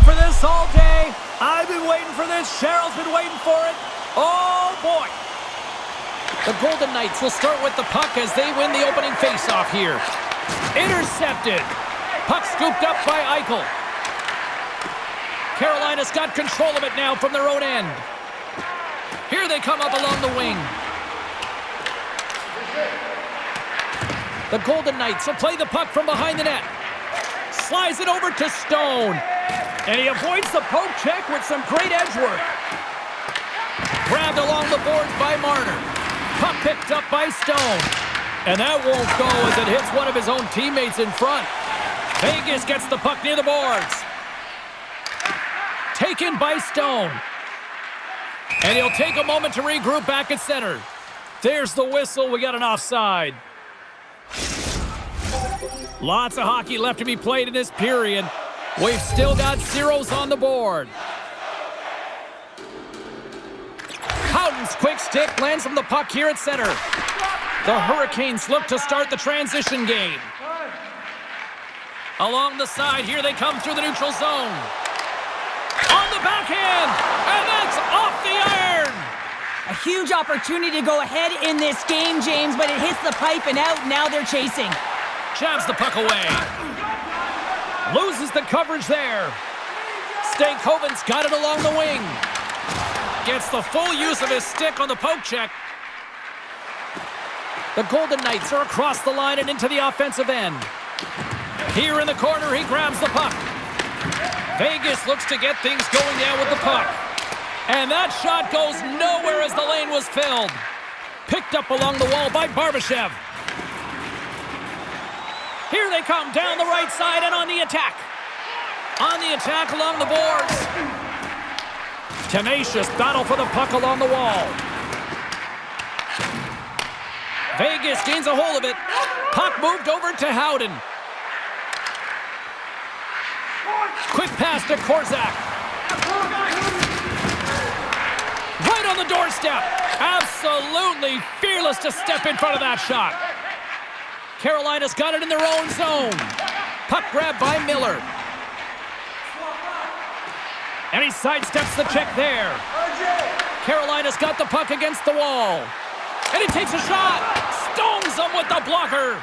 for this all day. I've been waiting for this. Cheryl's been waiting for it. Oh, boy. The Golden Knights will start with the puck as they win the opening faceoff here. Intercepted. Puck scooped up by Eichel. Carolina's got control of it now from their own end. Here they come up along the wing. The Golden Knights will play the puck from behind the net. Slides it over to Stone. And he avoids the poke check with some great edge work. Grabbed along the boards by Marner. Puck picked up by Stone. And that won't go as it hits one of his own teammates in front. Vegas gets the puck near the boards. Taken by Stone. And he'll take a moment to regroup back at center. There's the whistle. We got an offside. Lots of hockey left to be played in this period. We've still got zeros on the board. Houghton's quick stick lands from the puck here at center. The Hurricanes look to start the transition game. Along the side, here they come through the neutral zone. On the backhand, and that's off the iron. A huge opportunity to go ahead in this game, James, but it hits the pipe and out. Now they're chasing. Jabs the puck away. Loses the coverage there. Stankoven's got it along the wing. Gets the full use of his stick on the poke check. The Golden Knights are across the line and into the offensive end. Here in the corner, he grabs the puck. Vegas looks to get things going down with the puck. And that shot goes nowhere as the lane was filled. Picked up along the wall by Barbashev. Here they come down the right side and on the attack. On the attack along the boards. Tenacious battle for the puck along the wall. Vegas gains a hold of it. Puck moved over to Howden. Quick pass to Korzak. Right on the doorstep. Absolutely fearless to step in front of that shot. Carolina's got it in their own zone. Puck grab by Miller. And he sidesteps the check there. Carolina's got the puck against the wall. And he takes a shot. Stones him with the blocker.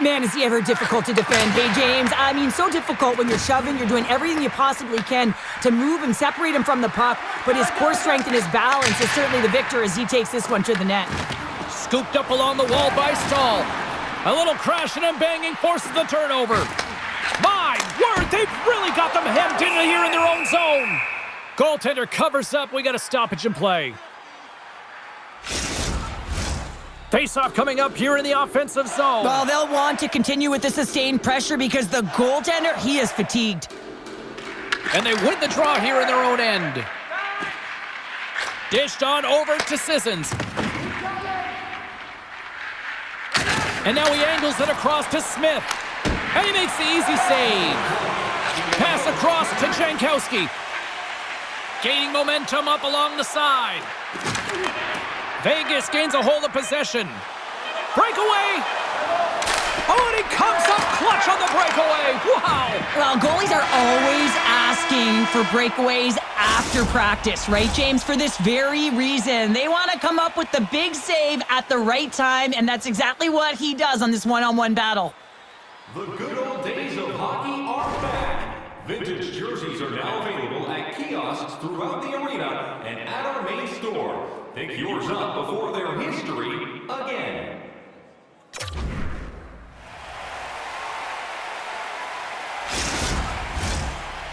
Man, is he ever difficult to defend. Hey, James, I mean, so difficult when you're shoving. You're doing everything you possibly can to move him, separate him from the puck. But his core strength and his balance is certainly the victor as he takes this one to the net. Scooped up along the wall by Stahl. A little crashing and banging forces the turnover. My word, they've really got them hemmed in here in their own zone. Goaltender covers up. We got a stoppage in play. Face-off coming up here in the offensive zone. Well, they'll want to continue with the sustained pressure because the goaltender, he is fatigued. And they win the draw here in their own end. Dished on over to Sissons. And now he angles it across to Smith. And he makes the easy save. Pass across to Jankowski. Gaining momentum up along the side. Vegas gains a hold of possession. Breakaway. Oh, and he comes up clutch on the breakaway. Wow. Well, goalies are always asking for breakaways after practice, right, James? For this very reason. They want to come up with the big save at the right time, and that's exactly what he does on this one-on-one battle. The good old days of hockey are back. Vintage jerseys are now available at kiosks throughout the arena and at our main store. Pick yours up before their history again.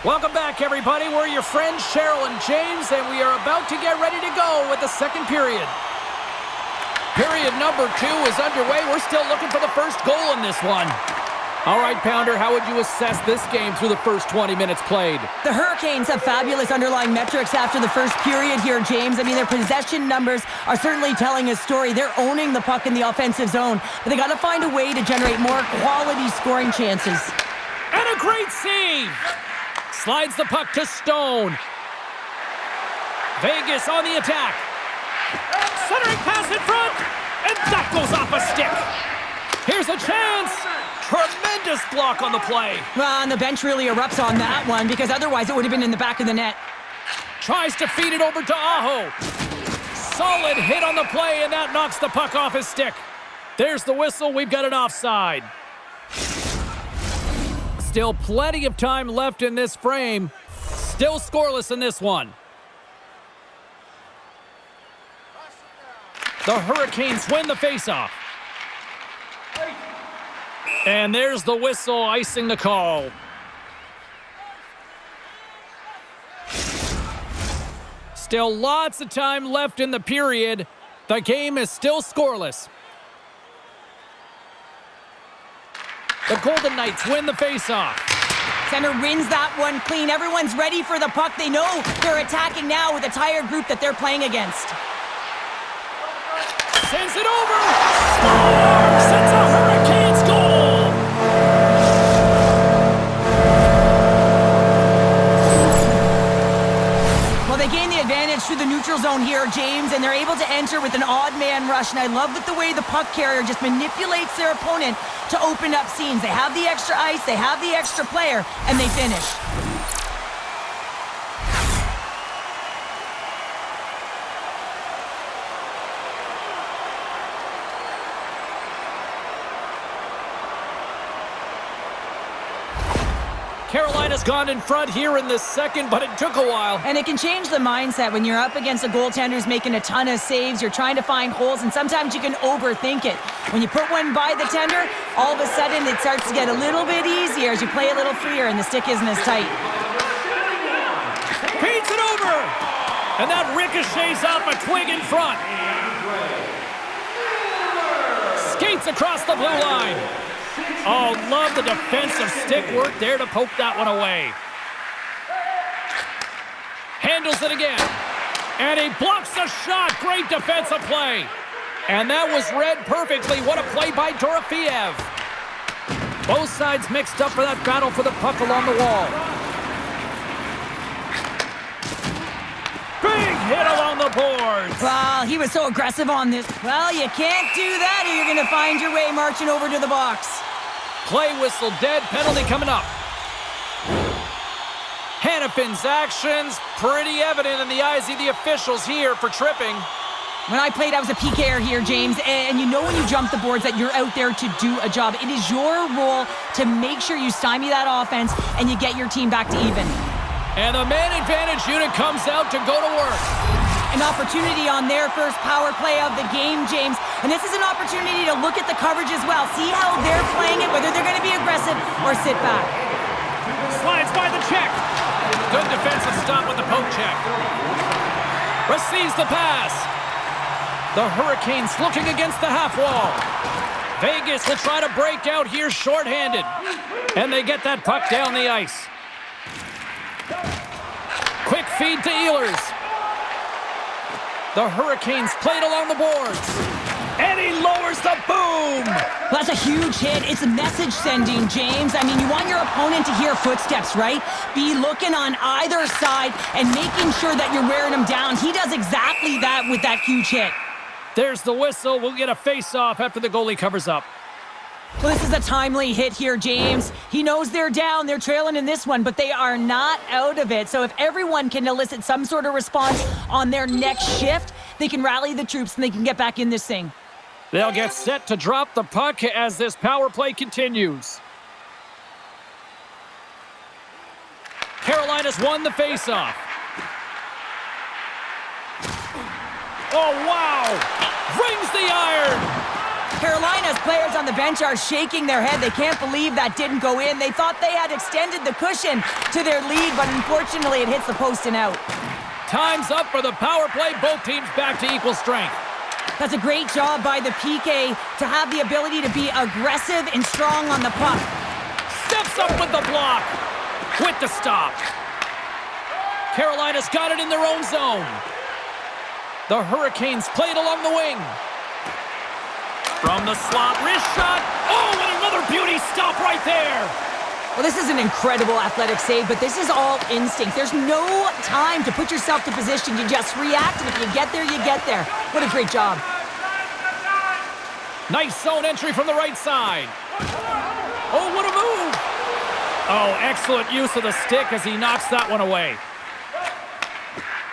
Welcome back, everybody. We're your friends, Cheryl and James, and we are about to get ready to go with the second period. Period number 2 is underway. We're still looking for the first goal in this one. All right, Pounder, how would you assess this game through the first 20 minutes played? The Hurricanes have fabulous underlying metrics after the first period here, James. I mean, their possession numbers are certainly telling a story. They're owning the puck in the offensive zone, but they got to find a way to generate more quality scoring chances. And a great save! Slides the puck to Stone. Vegas on the attack. Centering pass in front, and that goes off a stick. Here's a chance. Tremendous block on the play. Well, and the bench really erupts on that one because otherwise it would have been in the back of the net. Tries to feed it over to Aho. Solid hit on the play, and that knocks the puck off his stick. There's the whistle. We've got an offside. Still plenty of time left in this frame. Still scoreless in this one. The Hurricanes win the faceoff. And there's the whistle icing the call. Still lots of time left in the period. The game is still scoreless. The Golden Knights win the faceoff. Center wins that one clean. Everyone's ready for the puck. They know they're attacking now with a tired group that they're playing against. Sends it over. Scores! It's a Hurricanes goal! Well, they gain the advantage through the neutral zone here, James, and they're able to enter with an odd man rush. And I love that the way the puck carrier just manipulates their opponent to open up seams. They have the extra ice, they have the extra player, and they finish. Carolina's gone in front here in the second, but it took a while. And it can change the mindset when you're up against a goaltender who's making a ton of saves. You're trying to find holes, and sometimes you can overthink it. When you put one by the tender, all of a sudden it starts to get a little bit easier as you play a little freer and the stick isn't as tight. Feeds it over! And that ricochets off a twig in front. Skates across the blue line. Oh, love the defensive stick work there to poke that one away. Handles it again. And he blocks the shot. Great defensive play. And that was read perfectly. What a play by Dorofeev. Both sides mixed up for that battle for the puck along the wall. Big hit along the boards. Well, he was so aggressive on this. Well, you can't do that or you're going to find your way marching over to the box. Play whistle dead, penalty coming up. Hannafin's actions pretty evident in the eyes of the officials here for tripping. When I played, I was a PKer here, James, and you know when you jump the boards that you're out there to do a job. It is your role to make sure you stymie that offense and you get your team back to even. And the man advantage unit comes out to go to work. An opportunity on their first power play of the game, James. And this is an opportunity to look at the coverage as well. See how they're playing it, whether they're going to be aggressive or sit back. Slides by the check. Good defensive stop with the poke check. Receives the pass. The Hurricanes looking against the half wall. Vegas will try to break out here shorthanded. And they get that puck down the ice. Quick feed to Ehlers. The Hurricanes played along the boards. And he lowers the boom. That's a huge hit. It's a message sending, James. I mean, you want your opponent to hear footsteps, right? Be looking on either side and making sure that you're wearing him down. He does exactly that with that huge hit. There's the whistle. We'll get a face-off after the goalie covers up. Well, this is a timely hit here, James. He knows they're down. They're trailing in this one, but they are not out of it. So if everyone can elicit some sort of response on their next shift, they can rally the troops and they can get back in this thing. They'll get set to drop the puck as this power play continues. Carolina's won the faceoff. Oh, wow! Rings the iron! Carolina's players on the bench are shaking their head. They can't believe that didn't go in. They thought they had extended the cushion to their lead, but unfortunately it hits the post and out. Time's up for the power play. Both teams back to equal strength. That's a great job by the PK to have the ability to be aggressive and strong on the puck. Steps up with the block. With the stop. Carolina's got it in their own zone. The Hurricanes played along the wing. From the slot, wrist shot. Oh, and another beauty stop right there. Well, this is an incredible athletic save, but this is all instinct. There's no time to put yourself to position. You just react, and if you get there, you get there. What a great job. Nice zone entry from the right side. Oh, what a move. Oh, excellent use of the stick as he knocks that one away.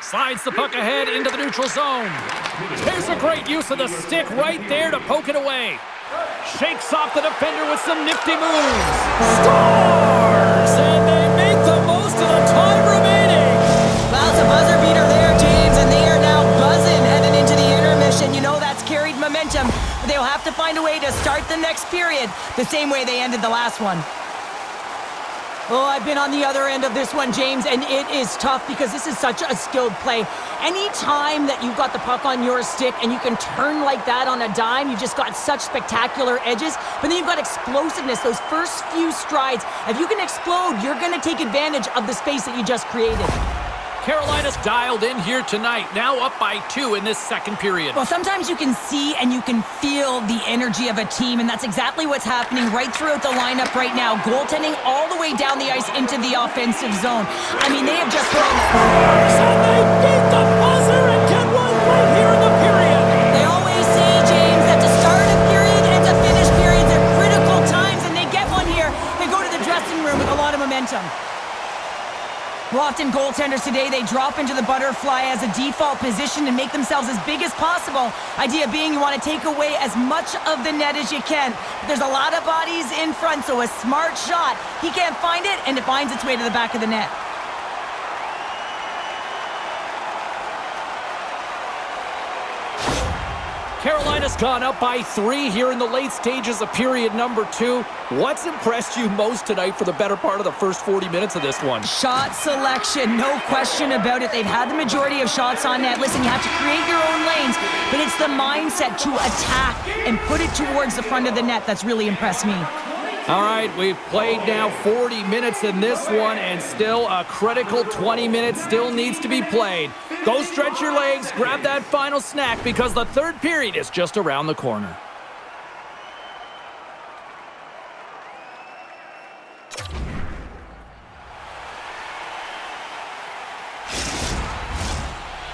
Slides the puck ahead into the neutral zone. Here's a great use of the stick right there to poke it away. Shakes off the defender with some nifty moves. Scores! And they make the most of the time remaining. Well, it's a buzzer beater there, James, and they are now buzzing heading into the intermission. You know that's carried momentum. But they'll have to find a way to start the next period the same way they ended the last one. Oh, I've been on the other end of this one, James, and it is tough because this is such a skilled play. Any time that you've got the puck on your stick and you can turn like that on a dime, you've just got such spectacular edges, but then you've got explosiveness, those first few strides. If you can explode, you're going to take advantage of the space that you just created. Carolina's dialed in here tonight, now up by 2 in this second period. Well, sometimes you can see and you can feel the energy of a team, and that's exactly what's happening right throughout the lineup right now. Goaltending all the way down the ice into the offensive zone. I mean, they have just thrown And they beat the buzzer and get one right here in the period. They always say, James, that to start a period and to finish periods are critical times, and they get one here. They go to the dressing room with a lot of momentum. Well, often goaltenders today, they drop into the butterfly as a default position and make themselves as big as possible. Idea being you want to take away as much of the net as you can. But there's a lot of bodies in front, so a smart shot. He can't find it, and it finds its way to the back of the net. Carolina's gone up by 3 here in the late stages of period number 2. What's impressed you most tonight for the better part of the first 40 minutes of this one? Shot selection, no question about it. They've had the majority of shots on net. Listen, you have to create your own lanes, but it's the mindset to attack and put it towards the front of the net that's really impressed me. All right, we've played now 40 minutes in this one, and still a critical 20 minutes still needs to be played. Go stretch your legs, grab that final snack, because the third period is just around the corner.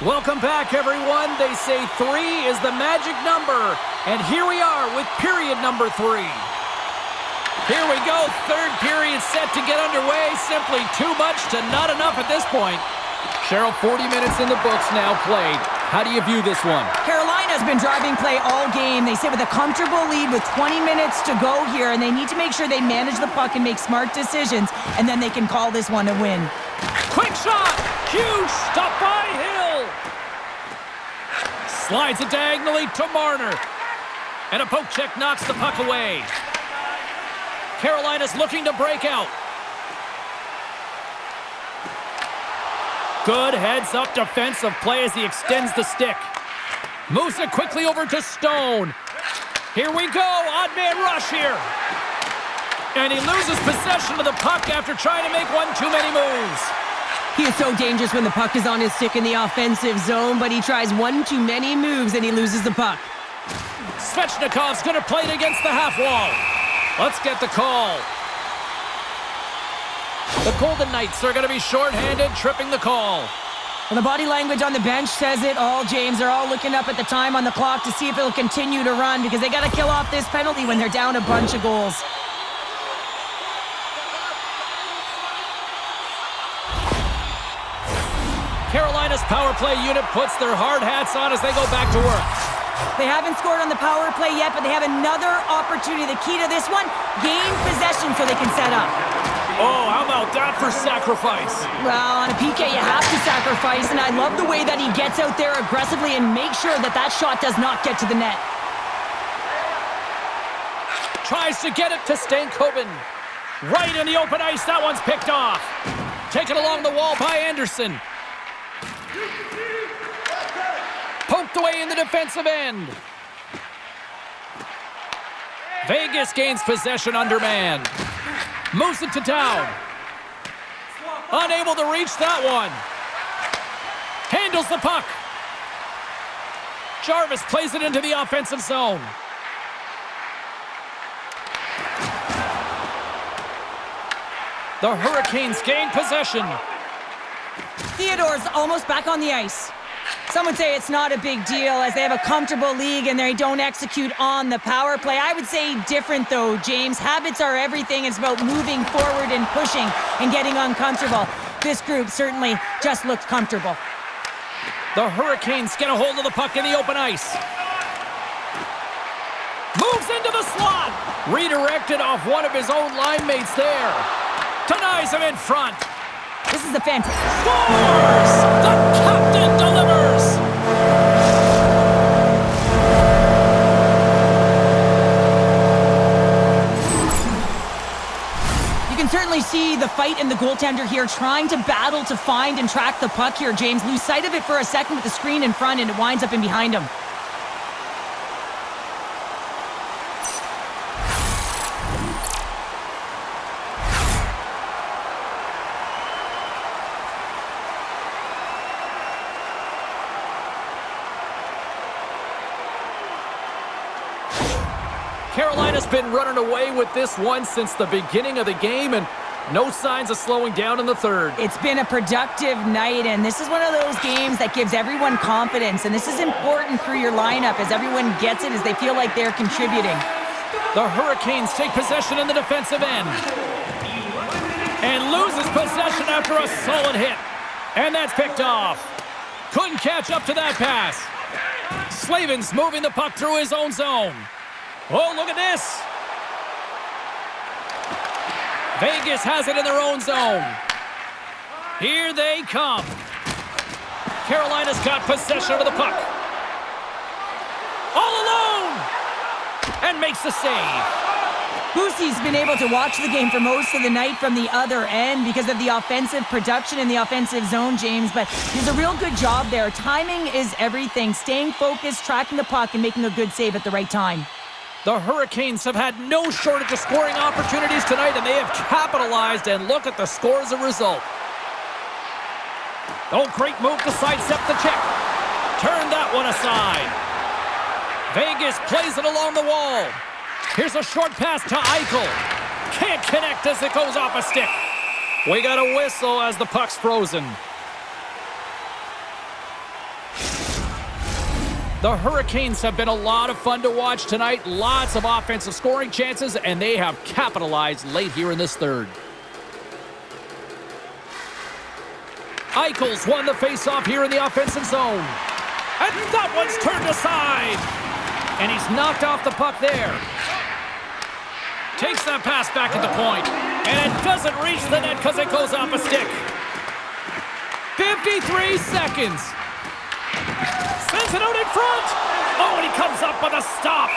Welcome back, everyone. They say 3 is the magic number, and here we are with period number 3. Here we go, third period set to get underway. Simply too much to not enough at this point. Cheryl, 40 minutes in the books now played. How do you view this one? Carolina's been driving play all game. They sit with a comfortable lead with 20 minutes to go here, and they need to make sure they manage the puck and make smart decisions, and then they can call this one a win. Quick shot! Huge stop by Hill! Slides it diagonally to Marner. And a poke check knocks the puck away. Carolina's looking to break out. Good heads-up defensive play as he extends the stick. Moves it quickly over to Stone. Here we go, odd man rush here. And he loses possession of the puck after trying to make one too many moves. He is so dangerous when the puck is on his stick in the offensive zone, but he tries one too many moves and he loses the puck. Svechnikov's going to play it against the half wall. Let's get the call. The Golden Knights are going to be shorthanded, tripping the call. Well, the body language on the bench says it all, James. They're all looking up at the time on the clock to see if it'll continue to run because they got to kill off this penalty when they're down a bunch of goals. Carolina's power play unit puts their hard hats on as they go back to work. They haven't scored on the power play yet, but they have another opportunity. The key to this one, gain possession so they can set up. Oh, how about that for sacrifice? Well, on a PK, you have to sacrifice, and I love the way that he gets out there aggressively and makes sure that that shot does not get to the net. Tries to get it to Stankoven. Right in the open ice, that one's picked off. Taken along the wall by Anderson. Poked away in the defensive end. Vegas gains possession undermanned. Moves it to down. Unable to reach that one. Handles the puck. Jarvis plays it into the offensive zone. The Hurricanes gain possession. Theodore's almost back on the ice. Some would say it's not a big deal as they have a comfortable league and they don't execute on the power play. I would say different though, James. Habits are everything. It's about moving forward and pushing and getting uncomfortable. This group certainly just looked comfortable. The Hurricanes get a hold of the puck in the open ice. Moves into the slot. Redirected off one of his own line mates there. Denies him in front. This is a fantastic. Scores! The captain delivers! You can certainly see the fight in the goaltender here, trying to battle to find and track the puck here, James. Lose sight of it for a second with the screen in front, and it winds up in behind him. Carolina's been running away with this one since the beginning of the game, and no signs of slowing down in the third. It's been a productive night, and this is one of those games that gives everyone confidence, and this is important for your lineup as everyone gets it, as they feel like they're contributing. The Hurricanes take possession in the defensive end and loses possession after a solid hit, and that's picked off. Couldn't catch up to that pass. Slavin's moving the puck through his own zone. Oh, look at this. Vegas has it in their own zone. Here they come. Carolina's got possession of the puck. All alone! And makes the save. Boosie's been able to watch the game for most of the night from the other end because of the offensive production in the offensive zone, James, but he does a real good job there. Timing is everything. Staying focused, tracking the puck, and making a good save at the right time. The Hurricanes have had no shortage of scoring opportunities tonight, and they have capitalized, and look at the score as a result. Oh, great move to sidestep the check. Turn that one aside. Vegas plays it along the wall. Here's a short pass to Eichel. Can't connect as it goes off a stick. We got a whistle as the puck's frozen. The Hurricanes have been a lot of fun to watch tonight. Lots of offensive scoring chances, and they have capitalized late here in this third. Eichel's won the faceoff here in the offensive zone. And that one's turned aside. And he's knocked off the puck there. Takes that pass back at the point. And it doesn't reach the net because it goes off a stick. 53 seconds. Sends it out in front. Oh, and he comes up with a stop.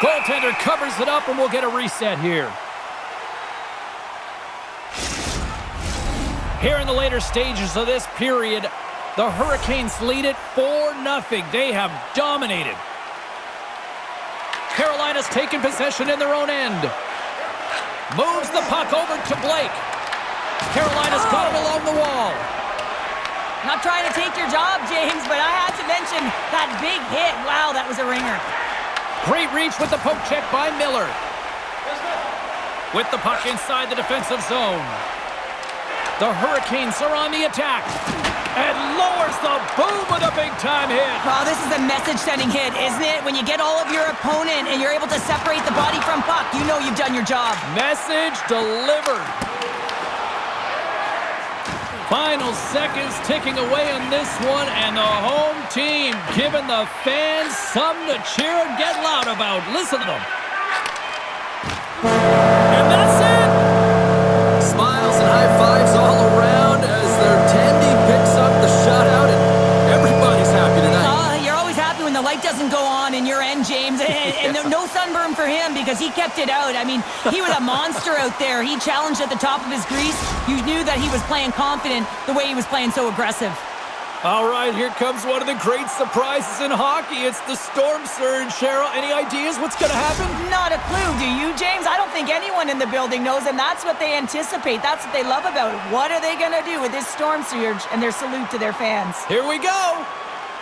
Goaltender covers it up, and we'll get a reset here. Here in the later stages of this period, the Hurricanes lead it 4-0. They have dominated. Carolina's taken possession in their own end. Moves the puck over to Blake. Carolina's got it along the wall. Not trying to take your job, James, but I had to mention that big hit. Wow, that was a ringer. Great reach with the poke check by Miller. With the puck inside the defensive zone. The Hurricanes are on the attack. And lowers the boom with a big-time hit. Oh, this is a message-sending hit, isn't it? When you get all of your opponent and you're able to separate the body from puck, you know you've done your job. Message delivered. Final seconds ticking away on this one, and the home team giving the fans something to cheer and get loud about. Listen to them. And that's it! Smiles and high fives all around as their Tandy picks up the shutout, and everybody's happy tonight. You're always happy when the light doesn't go on in your end, James, and no sunburn for him because he kept it out. I mean, he was a monster out there. He challenged at the top of his crease. You knew that he was playing confident the way he was playing so aggressive. All right, here comes one of the great surprises in hockey. It's the storm surge. Cheryl, any ideas what's going to happen? Not a clue, do you, James? I don't think anyone in the building knows, and that's what they anticipate. That's what they love about it. What are they going to do with this storm surge and their salute to their fans? Here we go.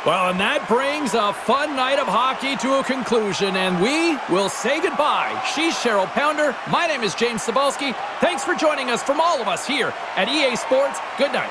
Well, and that brings a fun night of hockey to a conclusion, and we will say goodbye. She's Cheryl Pounder. My name is James Cybulski. Thanks for joining us from all of us here at EA Sports. Good night.